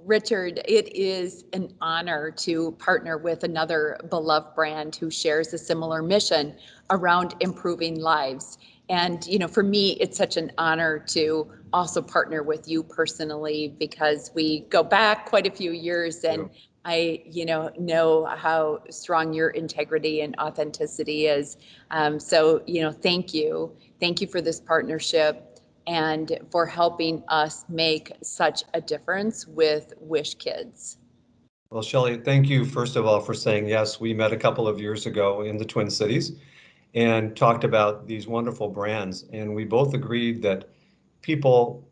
Richard, it is an honor to partner with another beloved brand who shares a similar mission around improving lives. And, for me, it's such an honor to also partner with you personally because we go back quite a few years and I, know how strong your integrity and authenticity is. So, thank you. Thank you for this partnership and for helping us make such a difference with Wish Kids. Well, Shelley, thank you, first of all, for saying yes. We met a couple of years ago in the Twin Cities and talked about these wonderful brands. And we both agreed that people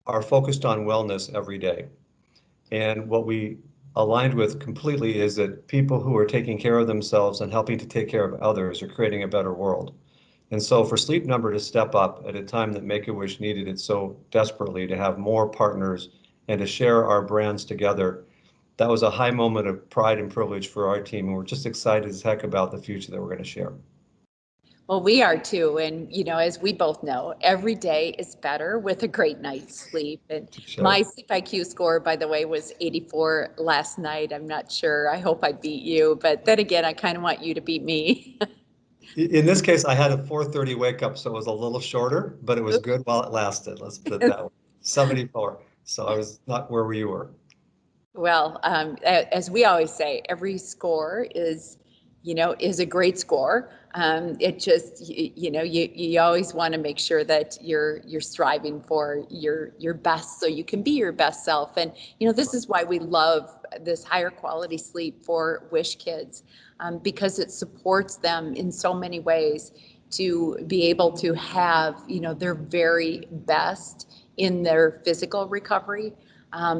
are focused on wellness every day. And what we aligned with completely is that people who are taking care of themselves and helping to take care of others are creating a better world. And so for Sleep Number to step up at a time that Make-A-Wish needed it so desperately to have more partners and to share our brands together, that was a high moment of pride and privilege for our team. And we're just excited as heck about the future that we're going to share. Well, we are too. And, as we both know, every day is better with a great night's sleep. And Touché. my sleep IQ score, by the way, was 84 last night. I'm not sure. I hope I beat you. But then again, I kind of want you to beat me. In this case, I had a 4:30 wake up, so it was a little shorter, but it was good while it lasted. Let's put it that way. 74. So I was not where you were. Well, as we always say, every score is a great score. It just, you always want to make sure that you're striving for your best so you can be your best self. And, this is why we love this higher quality sleep for Wish Kids, because it supports them in so many ways to be able to have, their very best in their physical recovery,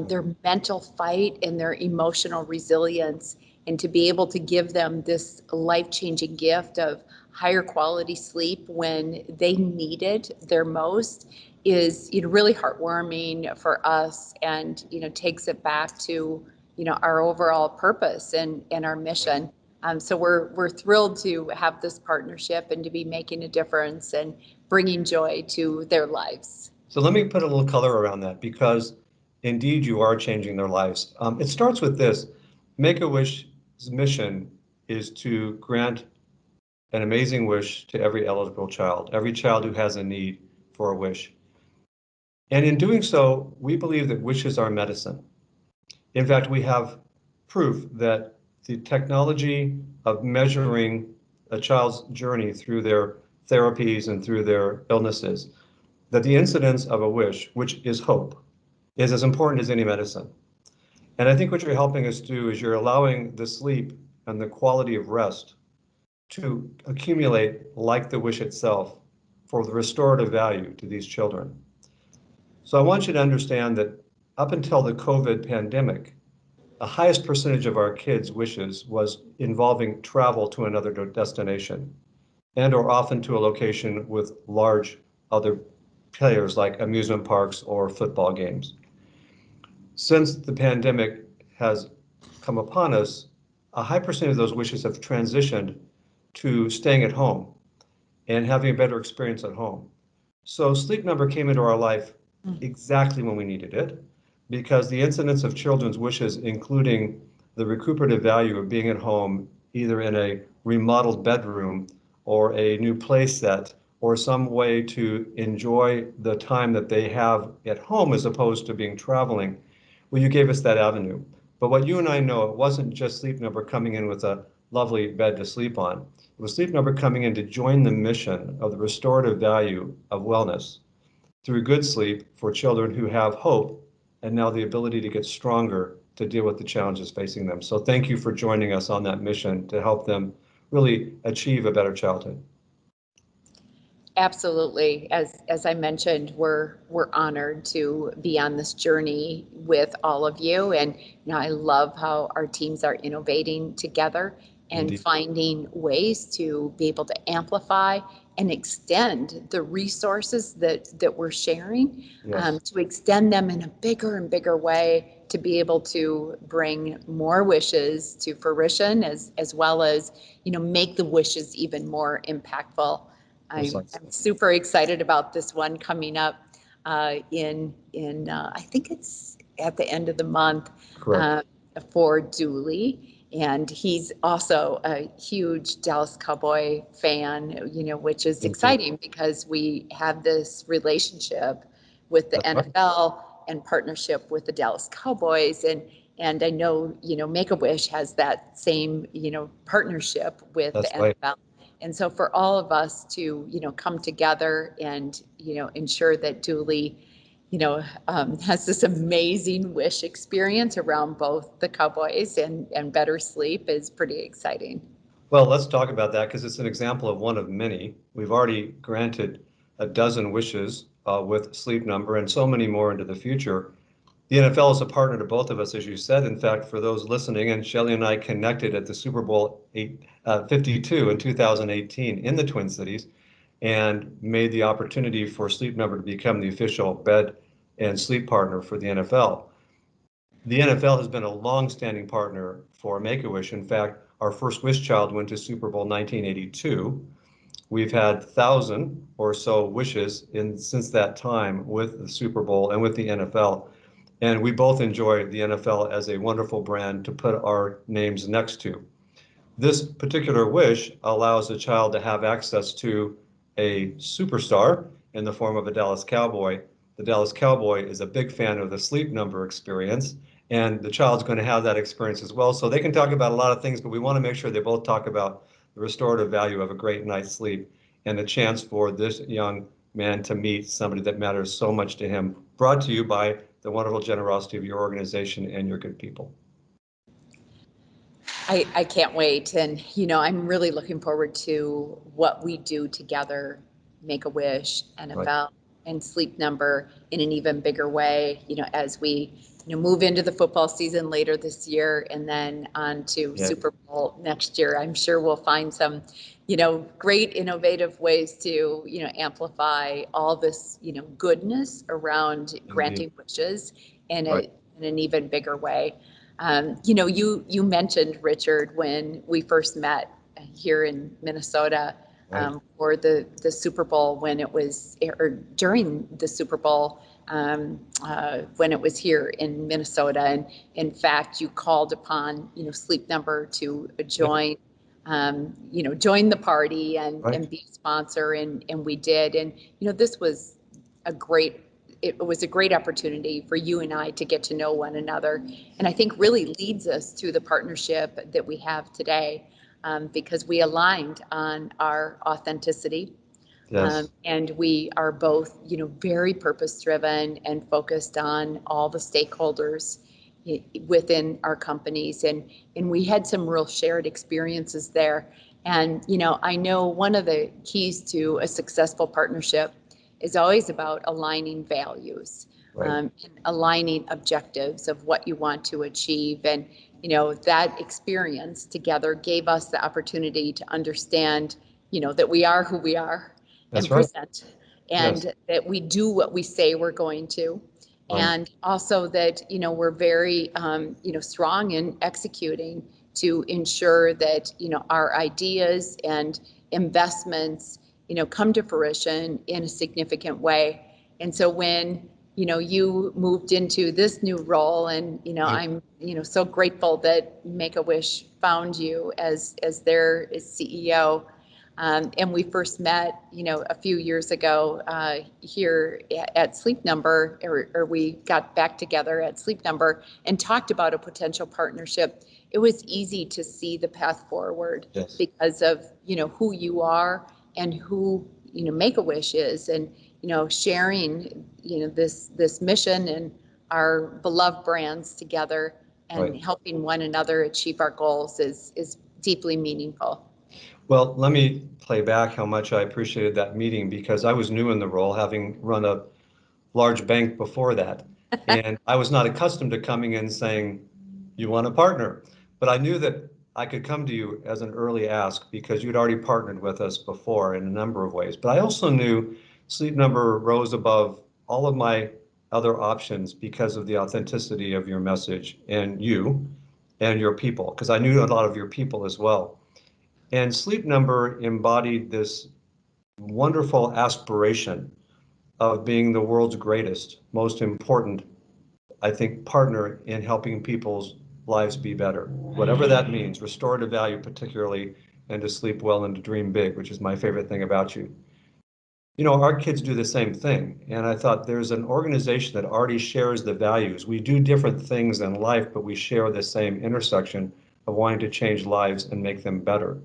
their mental fight and their emotional resilience, and to be able to give them this life-changing gift of higher quality sleep when they need it their most is, really heartwarming for us, and, takes it back to, our overall purpose and our mission. So we're thrilled to have this partnership and to be making a difference and bringing joy to their lives. So let me put a little color around that because indeed you are changing their lives. It starts with this. Make-A-Wish's mission is to grant an amazing wish to every eligible child, every child who has a need for a wish. And in doing so, we believe that wishes are medicine. In fact, we have proof that the technology of measuring a child's journey through their therapies and through their illnesses, that the incidence of a wish, which is hope, is as important as any medicine. And I think what you're helping us do is you're allowing the sleep and the quality of rest to accumulate like the wish itself for the restorative value to these children. So I want you to understand that up until the COVID pandemic, the highest percentage of our kids' wishes was involving travel to another destination and or often to a location with large other players like amusement parks or football games. Since the pandemic has come upon us, a high percentage of those wishes have transitioned to staying at home and having a better experience at home. So Sleep Number came into our life exactly when we needed it because the incidence of children's wishes, including the recuperative value of being at home, either in a remodeled bedroom or a new play set or some way to enjoy the time that they have at home as opposed to being traveling, well, you gave us that avenue. But what you and I know, it wasn't just Sleep Number coming in with a lovely bed to sleep on. It was Sleep Number coming in to join the mission of the restorative value of wellness through good sleep for children who have hope and now the ability to get stronger to deal with the challenges facing them. So thank you for joining us on that mission to help them really achieve a better childhood. Absolutely. As I mentioned, we're honored to be on this journey with all of you. And I love how our teams are innovating together and Indeed. finding ways to be able to amplify and extend the resources that we're sharing, Yes. to extend them in a bigger and bigger way to be able to bring more wishes to fruition as well as, make the wishes even more impactful. Precisely. I'm super excited about this one coming up in I think it's at the end of the month Correct. uh, for Dooley. And he's also a huge Dallas Cowboy fan, which is Indeed. exciting because we have this relationship with the That's right. NFL and partnership with the Dallas Cowboys. And I know, Make-A-Wish has that same, partnership with the That's right. NFL. And so for all of us to, come together and, ensure that Dooley, has this amazing wish experience around both the Cowboys and better sleep is pretty exciting. Well, let's talk about that because it's an example of one of many. We've already granted a dozen wishes with Sleep Number and so many more into the future. The NFL is a partner to both of us, as you said. In fact, for those listening, and Shelley and I connected at the Super Bowl 52 in 2018 in the Twin Cities and made the opportunity for Sleep Number to become the official bed and sleep partner for the NFL. The NFL has been a long-standing partner for Make-A-Wish. In fact, our first wish child went to Super Bowl 1982. We've had 1,000 or so wishes since that time with the Super Bowl and with the NFL. And we both enjoy the NFL as a wonderful brand to put our names next to. This particular wish allows a child to have access to a superstar in the form of a Dallas Cowboy. The Dallas Cowboy is a big fan of the Sleep Number experience, and the child's going to have that experience as well. So they can talk about a lot of things, but we want to make sure they both talk about the restorative value of a great night's sleep and the chance for this young man to meet somebody that matters so much to him. Brought to you by the wonderful generosity of your organization and your good people. I can't wait. And, I'm really looking forward to what we do together, Make-A-Wish, Right. NFL, and Sleep Number in an even bigger way, as we, move into the football season later this year and then on to Yeah, Super Bowl next year. I'm sure we'll find some, great innovative ways to, amplify all this, goodness around indeed. granting wishes in Right. in an even bigger way. You mentioned, Richard, when we first met here in Minnesota Right. for the Super Bowl when it was, or during the Super Bowl when it was here in Minnesota. And in fact, you called upon, Sleep Number to Yeah. join the party and Right. be a sponsor. And we did. And, this was a great it was a great opportunity for you and I to get to know one another. And I think really leads us to the partnership that we have today because we aligned on our authenticity. Yes. And we are both, very purpose driven and focused on all the stakeholders within our companies. And we had some real shared experiences there. And, I know one of the keys to a successful partnership is always about aligning values Right. and aligning objectives of what you want to achieve. And, that experience together gave us the opportunity to understand, that we are who we are and That's right. present, Yes. and that we do what we say we're going to. Right. And also that, we're very, strong in executing to ensure that, our ideas and investments, come to fruition in a significant way. And so when, you moved into this new role and, Yeah. I'm, so grateful that Make-A-Wish found you as their CEO. And we first met, a few years ago here at Sleep Number, or we got back together at Sleep Number and talked about a potential partnership. It was easy to see the path forward Yes. because of, who you are and who, Make-A-Wish is, and, sharing, this mission and our beloved brands together and Right. helping one another achieve our goals is deeply meaningful. Well, let me play back how much I appreciated that meeting because I was new in the role, having run a large bank before that. And I was not accustomed to coming in saying, you want a partner. But I knew that I could come to you as an early ask because you'd already partnered with us before in a number of ways. But I also knew Sleep Number rose above all of my other options because of the authenticity of your message and you and your people, because I knew a lot of your people as well. And Sleep Number embodied this wonderful aspiration of being the world's greatest, most important I think, partner in helping people's lives be better, whatever that means, restorative value particularly, and to sleep well and to dream big, which is my favorite thing about you. Our kids do the same thing. And I thought there's an organization that already shares the values. We do different things in life, but we share the same intersection of wanting to change lives and make them better.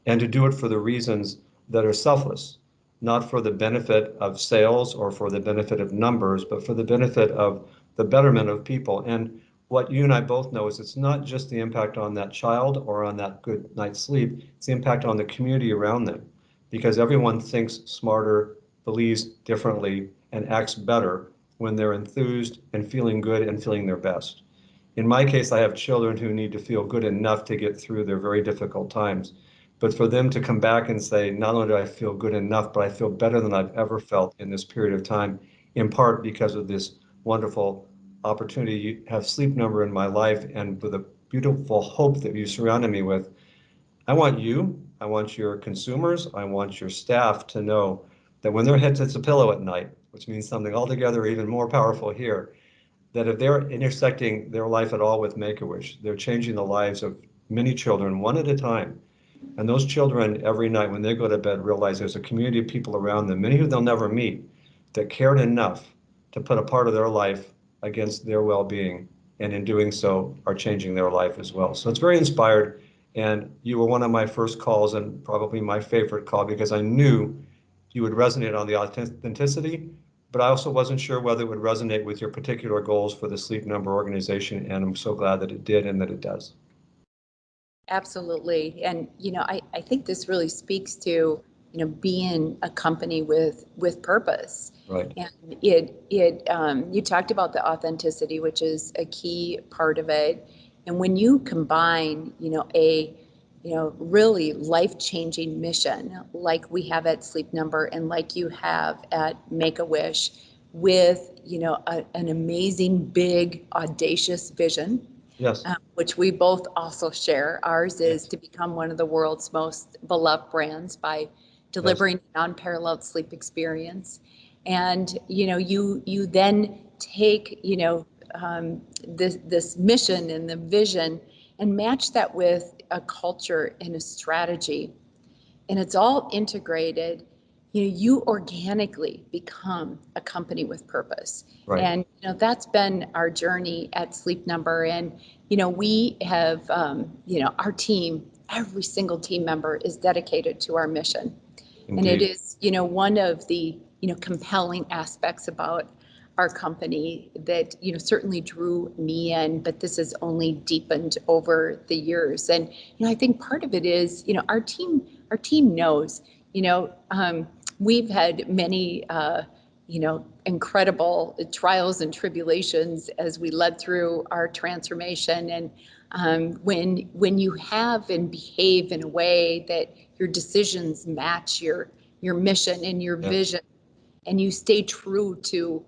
And to do it for the reasons that are selfless, not for the benefit of sales or for the benefit of numbers, but for the benefit of the betterment of people. And what you and I both know is it's not just the impact on that child or on that good night's sleep, it's the impact on the community around them. Because everyone thinks smarter, believes differently, and acts better when they're enthused and feeling good and feeling their best. In my case, I have children who need to feel good enough to get through their very difficult times. But for them to come back and say, not only do I feel good enough, but I feel better than I've ever felt in this period of time, in part because of this wonderful opportunity to have Sleep Number in my life and with a beautiful hope that you surrounded me with. I want your consumers, I want your staff to know that when their head hits a pillow at night, which means something altogether even more powerful here, that if they're intersecting their life at all with Make-A-Wish, they're changing the lives of many children one at a time. And those children every night when they go to bed realize there's a community of people around them, many who they'll never meet, that cared enough to put a part of their life against their well-being, and in doing so are changing their life as well. So it's very inspired. And you were one of my first calls and probably my favorite call because I knew you would resonate on the authenticity, but I also wasn't sure whether it would resonate with your particular goals for the Sleep Number organization. And I'm so glad that it did and that it does. Absolutely. And, I think this really speaks to, being a company with purpose. Right. And you talked about the authenticity, which is a key part of it. And when you combine, really life-changing mission like we have at Sleep Number and like you have at Make-A-Wish with, an amazing, big, audacious vision, Yes. which we both also share. Ours is Yes. to become one of the world's most beloved brands by Yes. delivering an unparalleled sleep experience. And you then take this mission and the vision and match that with a culture and a strategy, and it's all integrated. You organically become a company with purpose. Right. And that's been our journey at Sleep Number. And we have our team, every single team member is dedicated to our mission. And it Indeed. is one of the compelling aspects about our company that certainly drew me in, but this has only deepened over the years. And I think part of it is our team knows, we've had many incredible trials and tribulations as we led through our transformation. And when you have and behave in a way that your decisions match your mission and your Yes. vision, and you stay true to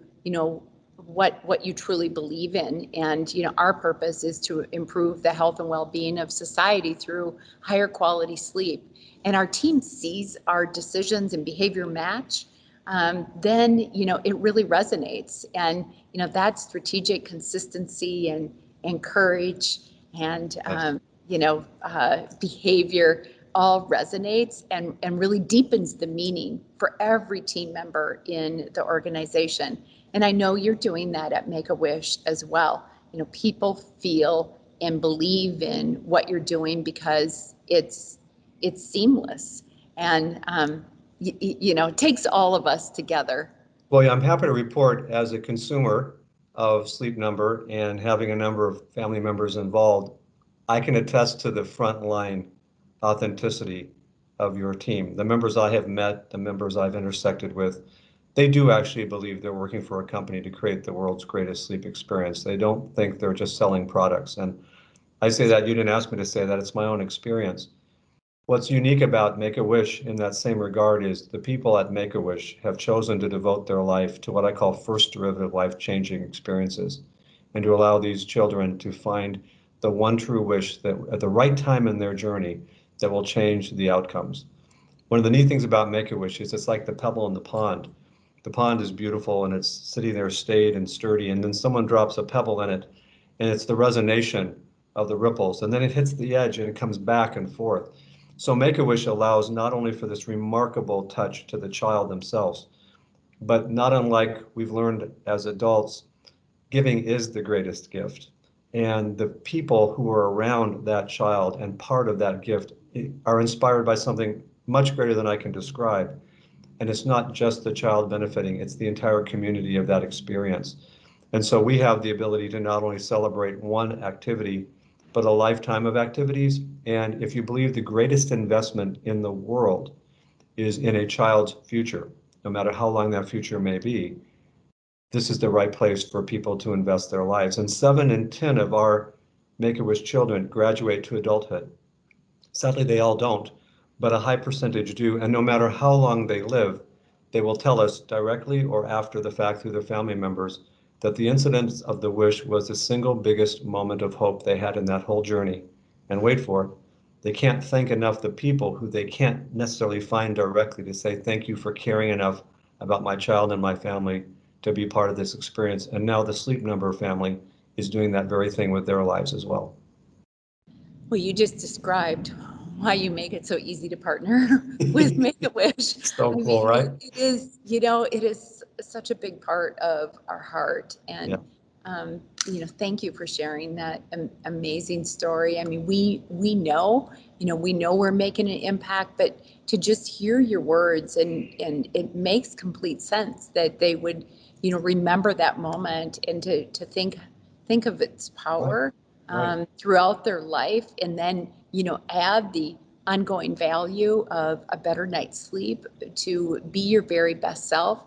what you truly believe in. And our purpose is to improve the health and well-being of society through higher quality sleep, and our team sees our decisions and behavior match, then it really resonates. And that strategic consistency and courage and Yes. behavior all resonates and really deepens the meaning for every team member in the organization. And I know you're doing that at Make-A-Wish as well. People feel and believe in what you're doing because it's seamless, and it takes all of us together. Well, yeah, I'm happy to report as a consumer of Sleep Number and having a number of family members involved, I can attest to the frontline authenticity of your team. The members I have met, the members I've intersected with, they do actually believe they're working for a company to create the world's greatest sleep experience. They don't think they're just selling products. And I say that, you didn't ask me to say that, it's my own experience. What's unique about Make-A-Wish in that same regard is the people at Make-A-Wish have chosen to devote their life to what I call first derivative life-changing experiences, and to allow these children to find the one true wish that at the right time in their journey that will change the outcomes. One of the neat things about Make-A-Wish is it's like the pebble in the pond. the pond is beautiful and it's sitting there staid and sturdy, and then someone drops a pebble in it, and it's the resonation of the ripples, and then it hits the edge and it comes back and forth. So Make-A-Wish allows not only for this remarkable touch to the child themselves, but not unlike we've learned as adults, giving is the greatest gift. And the people who are around that child and part of that gift are inspired by something much greater than I can describe. And it's not just the child benefiting, it's the entire community of that experience. And so we have the ability to not only celebrate one activity, but a lifetime of activities. And if you believe the greatest investment in the world is in a child's future, no matter how long that future may be, this is the right place for people to invest their lives. And 7 in 10 of our Make-A-Wish children graduate to adulthood. Sadly, they all don't, but a high percentage do. And no matter how long they live, they will tell us directly or after the fact through their family members that the incidence of the wish was the single biggest moment of hope they had in that whole journey. And wait for it, they can't thank enough the people who they can't necessarily find directly to say, thank you for caring enough about my child and my family to be part of this experience. And now the Sleep Number family is doing that very thing with their lives as well. Well, you just described why you make it so easy to partner with Make-A-Wish. So I cool, mean, right? it is, it is such a big part of our heart. Yeah. And, thank you for sharing that amazing story. I mean, we know we're making an impact, but to just hear your words and it makes complete sense that they would, remember that moment and to think of its Right. power Right. throughout their life, and then add the ongoing value of a better night's sleep to be your very best self.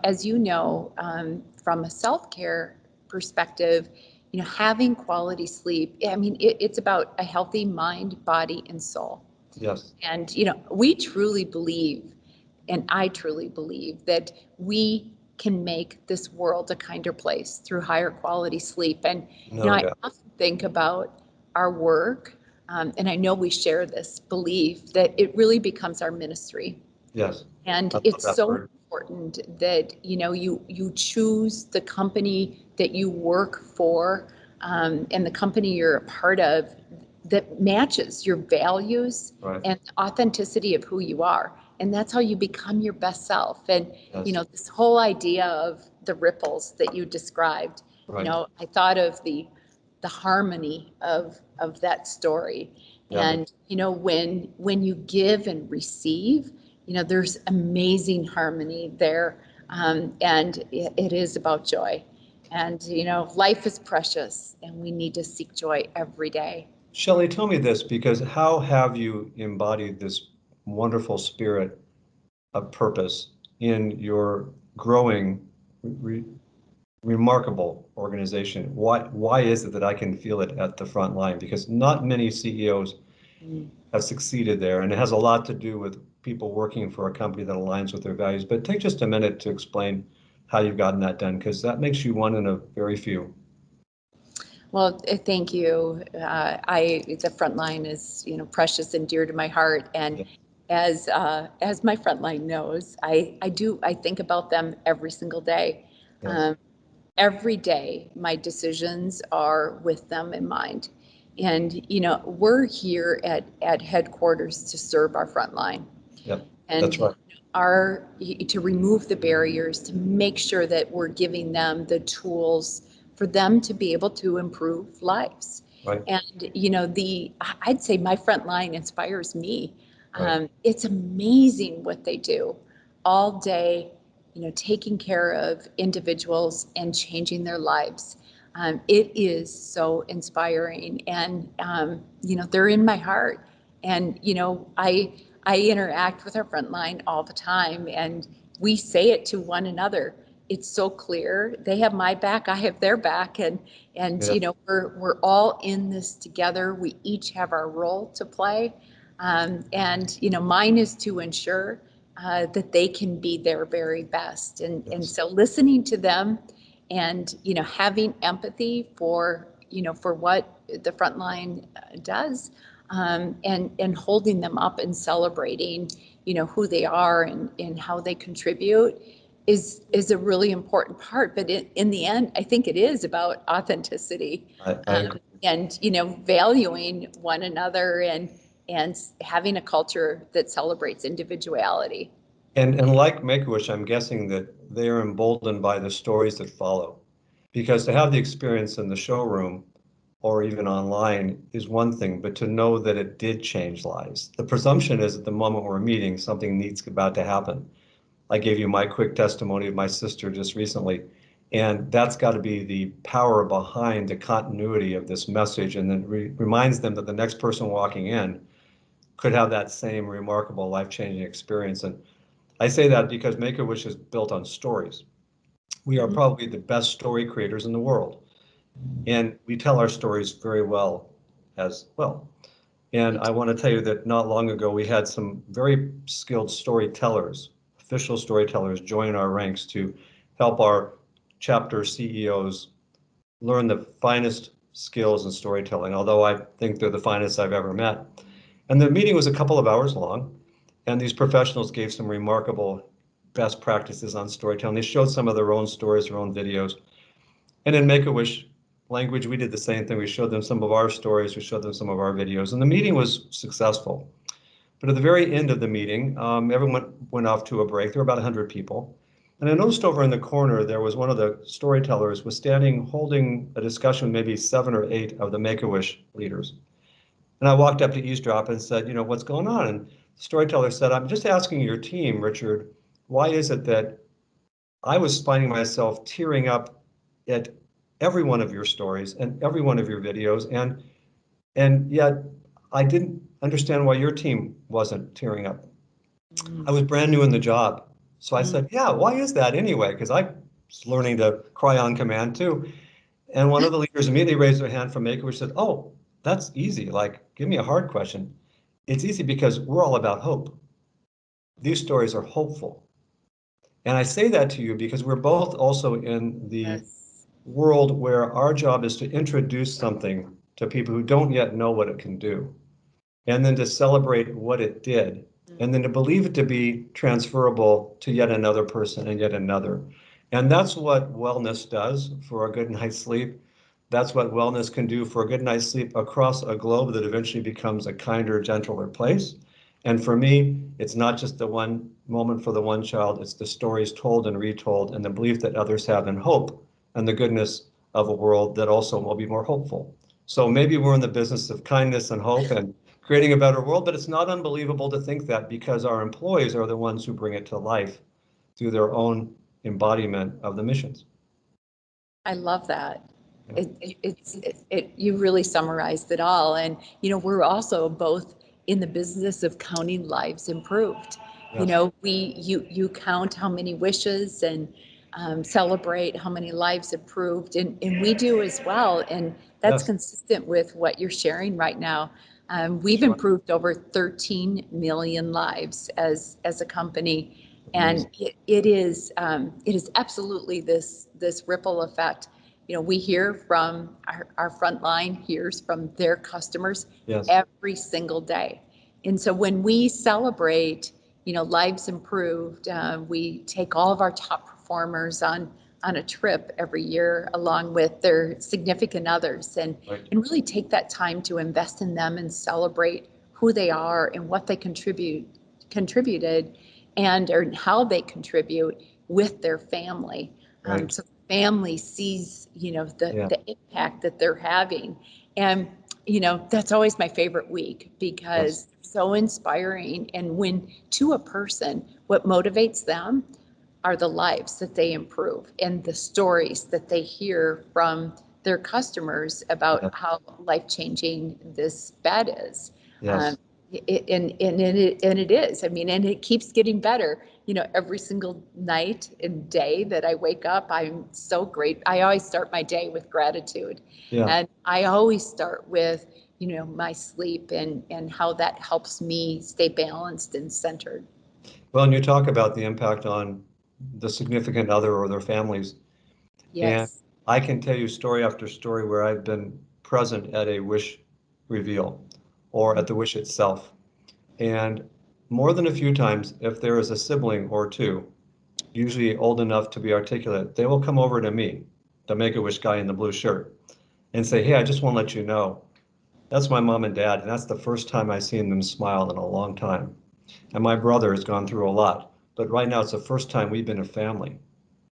As from a self-care perspective, having quality sleep, I mean, it's about a healthy mind, body, and soul. Yes. And we truly believe, and I truly believe, that we can make this world a kinder place through higher quality sleep. And No I doubt. often think about our work, and I know we share this belief that it really becomes our ministry. Yes. And I love it's that so word. important that you choose the company that you work for, and the company you're a part of that matches your values Right. and authenticity of who you are. And that's how you become your best self. And Yes. this whole idea of the ripples that you described, Right. I thought of the harmony of that story. Yeah. And when you give and receive, there's amazing harmony there. And it is about joy. And life is precious, and we need to seek joy every day. Shelley, tell me this, because how have you embodied this wonderful spirit of purpose in your growing, re remarkable organization? Why is it that I can feel it at the front line? Because not many CEOs Mm. have succeeded there, and it has a lot to do with people working for a company that aligns with their values. But take just a minute to explain how you've gotten that done, because that makes you one in a very few. Well, thank you. The front line is, precious and dear to my heart. And Yeah. as my front line knows, I think about them every single day. Yes. Um, every day, my decisions are with them in mind. And, we're here at headquarters to serve our front line. Yep. That's And right. our to remove the barriers, to make sure that we're giving them the tools for them to be able to improve lives. Right. And I'd say my front line inspires me. Right. It's amazing what they do all day, taking care of individuals and changing their lives. It is so inspiring, and they're in my heart. And I interact with our front line all the time, and we say it to one another. It's so clear. They have my back, I have their back, and Yeah. we're all in this together. We each have our role to play, and mine is to ensure that they can be their very best. And Yes. so listening to them, and having empathy for what the front line does, and holding them up and celebrating who they are and how they contribute. is a really important part. But in the end, I think it is about authenticity, I agree. and valuing one another, and having a culture that celebrates individuality. And like Make-A-Wish, I'm guessing that they are emboldened by the stories that follow. Because to have the experience in the showroom or even online is one thing, but to know that it did change lives. The presumption is at the moment we're meeting, something neat's about to happen. I gave you my quick testimony of my sister just recently, and that's got to be the power behind the continuity of this message, and then reminds them that the next person walking in could have that same remarkable life-changing experience. And I say that because Make-A-Wish is built on stories. We are Mhm. probably the best story creators in the world, and we tell our stories very well as well. And We I want to tell you that not long ago, we had some very skilled storytellers, official storytellers, join our ranks to help our chapter CEOs learn the finest skills in storytelling, although I think they're the finest I've ever met. And the meeting was a couple of hours long, and these professionals gave some remarkable best practices on storytelling. They showed some of their own stories, their own videos. And in Make-A-Wish language, we did the same thing. We showed them some of our stories, we showed them some of our videos, and the meeting was successful. But at the very end of the meeting, everyone went off to a break. There were about 100 people. And I noticed over in the corner, there was one of the storytellers was standing holding a discussion with maybe 7 or 8 of the Make-A-Wish leaders. And I walked up to eavesdrop and said, what's going on? And the storyteller said, I'm just asking your team, Richard, why is it that I was finding myself tearing up at every one of your stories and every one of your videos, and yet I didn't understand why your team wasn't tearing up. Mm. I was brand new in the job. So I Mm. said, yeah, why is that anyway? Because I was learning to cry on command too. And one of the leaders immediately raised their hand from Make-A-Wish, said, oh, that's easy. Like, give me a hard question. It's easy because we're all about hope. These stories are hopeful. And I say that to you because we're both also in the Yes. world where our job is to introduce something to people who don't yet know what it can do, and then to celebrate what it did, and then to believe it to be transferable to yet another person and yet another. And that's what wellness does for a good night's sleep. That's what wellness can do for a good night's sleep across a globe that eventually becomes a kinder, gentler place. And for me, it's not just the one moment for the one child, it's the stories told and retold and the belief that others have in hope and the goodness of a world that also will be more hopeful. So maybe we're in the business of kindness and hope and creating a better world, but it's not unbelievable to think that because our employees are the ones who bring it to life through their own embodiment of the missions. I love that. Yeah. You really summarized it all. And, we're also both in the business of counting lives improved. Yes. You count how many wishes, and celebrate how many lives improved. And we do as well. And that's Yes. consistent with what you're sharing right now. We've Sure. improved over 13 million lives as a company, and Amazing. it is absolutely this ripple effect. We hear from our front line hears from their customers Yes. every single day. And so when we celebrate, lives improved, we take all of our top performers on a trip every year along with their significant others, Right. and really take that time to invest in them and celebrate who they are and what they contributed, and or how they contribute with their family. Right. So the family sees, Yeah. the impact that they're having. And, that's always my favorite week Yes. because it's so inspiring. And when to a person, what motivates them are the lives that they improve and the stories that they hear from their customers about Yes. how life-changing this bed is. Um, Yes. and it is. I mean, and it keeps getting better. Every single night and day that I wake up, I'm so great. I always start my day with gratitude, Yeah. and I always start with my sleep and how that helps me stay balanced and centered. Well, and you talk about the impact on the significant other or their families. And Yes. I can tell you story after story where I've been present at a wish reveal or at the wish itself. And more than a few times, if there is a sibling or two usually old enough to be articulate, they will come over to me, the Make-A-Wish guy in the blue shirt, and say, hey, I just want to let you know, that's my mom and dad, and that's the first time I've seen them smile in a long time. And my brother has gone through a lot, but right now it's the first time we've been a family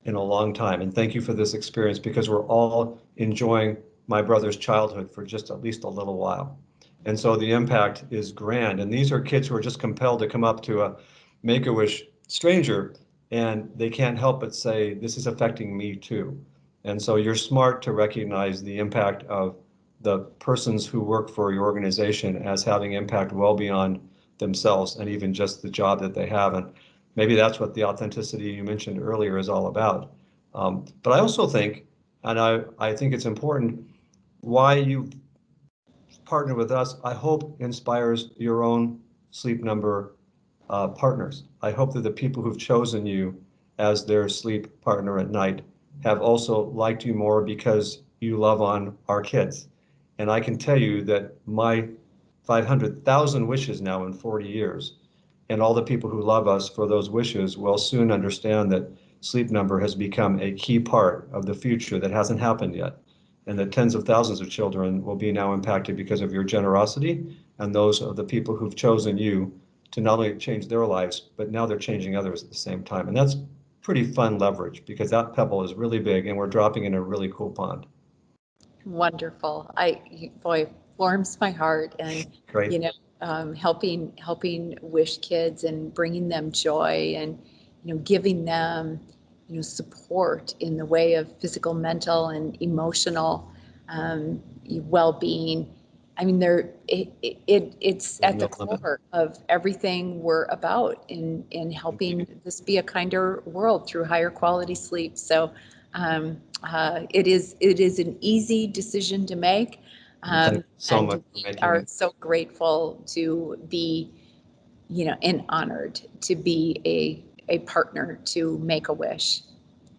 in a long time. And thank you for this experience because we're all enjoying my brother's childhood for just at least a little while. And so the impact is grand. And these are kids who are just compelled to come up to a Make-A-Wish stranger and they can't help but say, this is affecting me too. And so you're smart to recognize the impact of the persons who work for your organization as having impact well beyond themselves and even just the job that they have. And maybe that's what the authenticity you mentioned earlier is all about. But I also think, and I think it's important, why you partner with us, I hope inspires your own Sleep Number partners. I hope that the people who've chosen you as their sleep partner at night have also liked you more because you love on our kids. And I can tell you that my 500,000 wishes now in 40 years, and all the people who love us for those wishes will soon understand that Sleep Number has become a key part of the future that hasn't happened yet. And that tens of thousands of children will be now impacted because of your generosity and those of the people who've chosen you to not only change their lives, but now they're changing others at the same time. And that's pretty fun leverage because that pebble is really big and we're dropping in a really cool pond. Wonderful. Boy, warms my heart, and Great. you know, helping Wish kids and bringing them joy, and giving them support in the way of physical, mental, and emotional well-being. I mean, it's There's at the no limit. core of everything we're about in helping this be a kinder world through higher quality sleep. So it is an easy decision to make, Thank you so and much for we making are it. so grateful to be, and honored to be a partner to Make-A-Wish.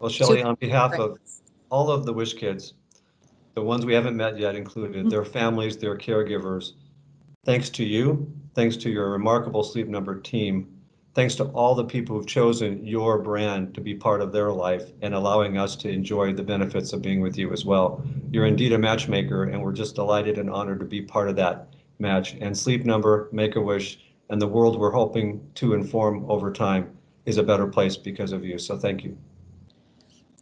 Well, To Shelley, on behalf of all of the Wish kids, the ones we haven't met yet included, their families, their caregivers, thanks to you, thanks to your remarkable Sleep Number team, thanks to all the people who've chosen your brand to be part of their life and allowing us to enjoy the benefits of being with you as well. You're indeed a matchmaker, and we're just delighted and honored to be part of that match. And Sleep Number, Make-A-Wish, and the world we're hoping to inform over time is a better place because of you. So thank you.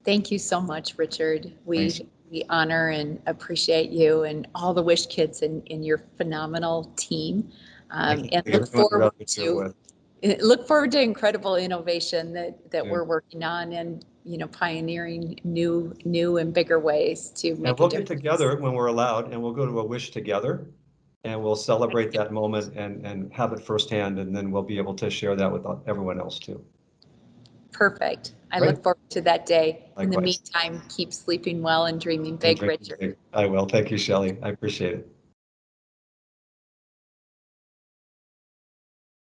Thank you so much, Richard. Thanks. We honor and appreciate you and all the Wish kids in your phenomenal team, Thank you. and Everyone around that you're with. look forward to incredible innovation that Yeah. we're working on, and pioneering new and bigger ways to And make a we'll get difference. together when we're allowed and we'll go to a wish together and we'll celebrate that moment and have it firsthand. And then we'll be able to share that with everyone else too. Perfect. I Great. look forward to that day. In the Likewise. meantime, keep sleeping well and dreaming And big, drinking Richard. big. I will. Thank you, Shelley. I appreciate it.